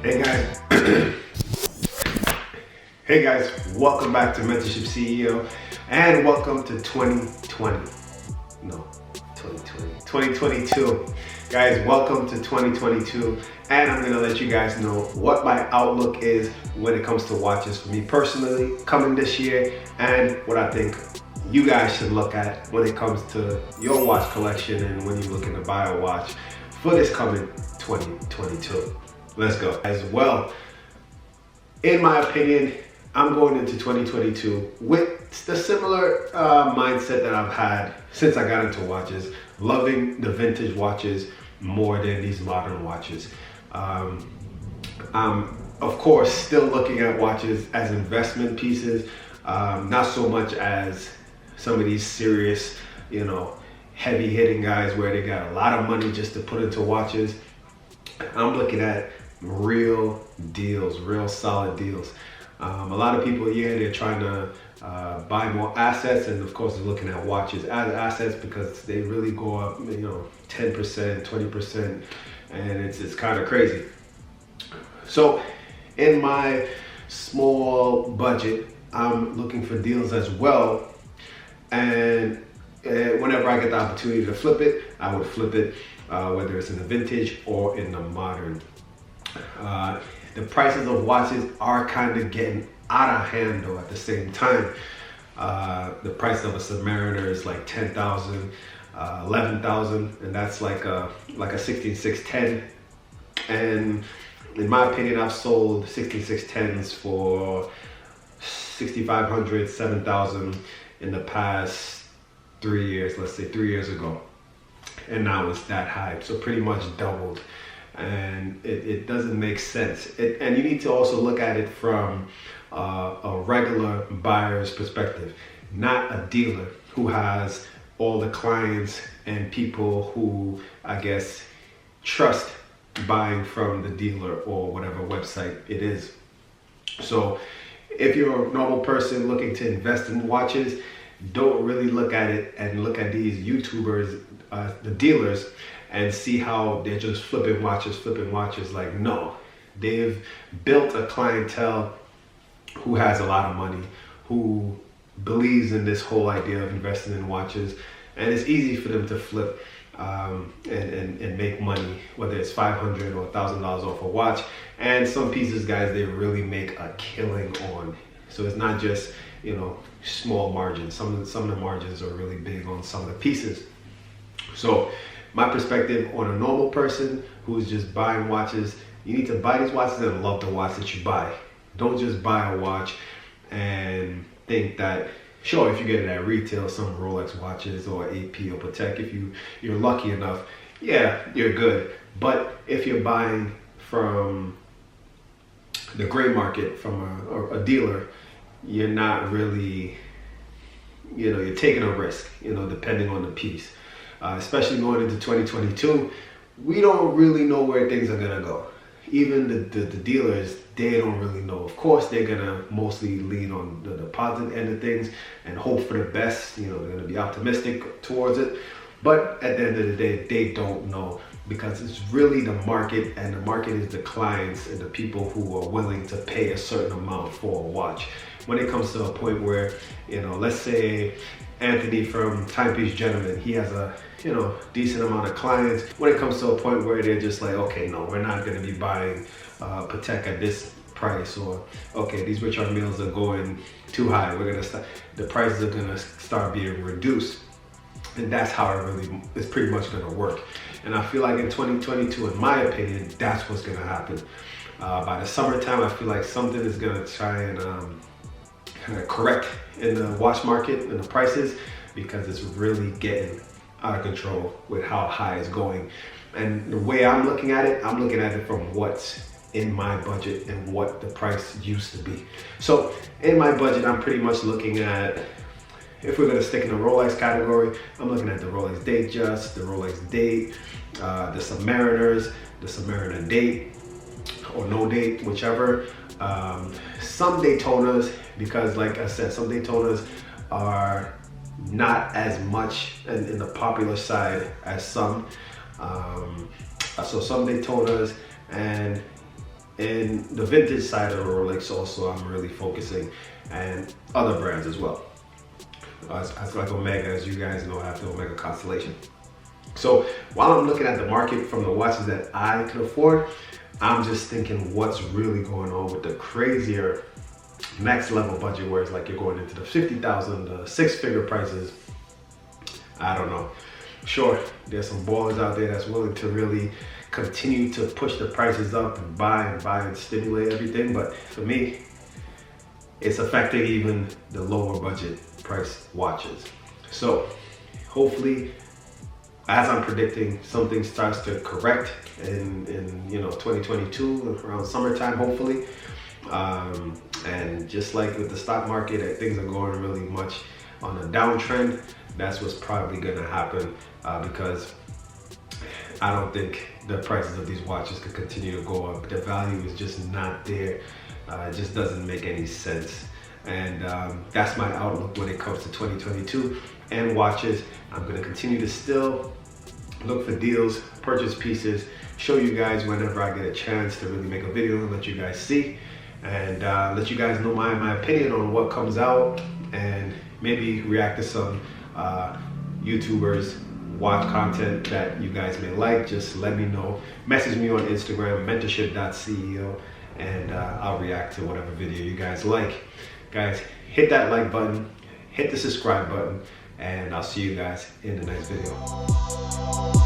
Hey guys, hey guys, welcome back to Mentorship CEO and welcome to 2020. No, 2022. Guys, welcome to 2022, and I'm gonna let you guys know what my outlook is when it comes to watches for me personally coming this year, and what I think you guys should look at when it comes to your watch collection and when you're looking to buy a watch for this coming 2022. Let's go. As well, in my opinion, I'm going into 2022 with the similar mindset that I've had since I got into watches, loving the vintage watches more than these modern watches. I'm, of course, still looking at watches as investment pieces, not so much as some of these serious, heavy hitting guys where they got a lot of money just to put into watches. I'm looking at real deals, real solid deals. A lot of people, they're trying to buy more assets, and of course they're looking at watches as assets because they really go up, 10%, 20%, and it's kind of crazy. So in my small budget, I'm looking for deals as well, and whenever I get the opportunity to flip it, I would flip it, whether it's in the vintage or in the modern. The prices of watches are kind of getting out of hand though at the same time. The price of a Submariner is like 10,000, 11,000, and that's like a 16610. And in my opinion, I've sold 16610s for 6,500, 7,000 in the past 3 years, let's say 3 years ago. And now it's that high, so pretty much doubled. And it doesn't make sense. And you need to also look at it from a regular buyer's perspective, not a dealer who has all the clients and people who, I guess, trust buying from the dealer or whatever website it is. So if you're a normal person looking to invest in watches, don't really look at it and look at these YouTubers, the dealers, and see how they're just flipping watches. Like, no, they've built a clientele who has a lot of money, who believes in this whole idea of investing in watches, and it's easy for them to flip and make money, whether it's $500 or $1,000 off a watch. And some pieces, guys, they really make a killing on. So it's not just small margins. Some of the margins are really big on some of the pieces. So my perspective on a normal person who's just buying watches, you need to buy these watches and love the watch that you buy. Don't just buy a watch and think that, sure, if you get it at retail, some Rolex watches or AP or Patek, if you're lucky enough, yeah, you're good. But if you're buying from the gray market, from a dealer, you're not really, you're taking a risk, depending on the piece. Especially going into 2022, we don't really know where things are gonna go. Even the dealers, they don't really know. Of course, they're gonna mostly lean on the positive end of things and hope for the best. They're gonna be optimistic towards it. But at the end of the day, they don't know, because it's really the market, and the market is the clients and the people who are willing to pay a certain amount for a watch. When it comes to a point where, let's say Anthony from Timepiece Gentleman, he has a decent amount of clients. When it comes to a point where they're just like, okay, no, we're not going to be buying Patek at this price, or okay, these Richard Milles are going too high. We're gonna start, the prices are gonna start being reduced, and that's how it really is pretty much going to work. And I feel like in 2022, in my opinion, that's what's going to happen. By the summertime, I feel like something is going to try and kind of correct in the watch market and the prices, because it's really getting out of control with how high it's going. And the way I'm looking at it from what's in my budget and what the price used to be. So in my budget, I'm pretty much looking at, if we're gonna stick in the Rolex category, I'm looking at the Rolex Datejust, the Rolex Date, the Submariners, the Submariner Date, or no date, whichever. Some Daytonas, because like I said, some Daytonas are not as much in the popular side as some. So some Daytonas, and in the vintage side of the Rolex also, I'm really focusing, and other brands as well. As like Omega, as you guys know, I have the Omega Constellation. So while I'm looking at the market from the watches that I can afford, I'm just thinking what's really going on with the crazier next level budget, where it's like you're going into the 50,000, the 6-figure prices. I don't know. Sure, there's some ballers out there that's willing to really continue to push the prices up and buy and stimulate everything, but for me, it's affecting even the lower budget price watches. So hopefully, as I'm predicting, something starts to correct in 2022 around summertime, hopefully. And just like with the stock market, things are going really much on a downtrend. That's what's probably gonna happen, because I don't think the prices of these watches could continue to go up. The value is just not there. It just doesn't make any sense. And that's my outlook when it comes to 2022 and watches. I'm gonna continue to still look for deals, purchase pieces, show you guys whenever I get a chance to really make a video and let you guys see, and let you guys know my opinion on what comes out, and maybe react to some YouTubers watch content that you guys may like. Just let me know. Message me on Instagram, mentorship.ceo, and I'll react to whatever video you guys like. Guys, hit that like button, hit the subscribe button, and I'll see you guys in the next video.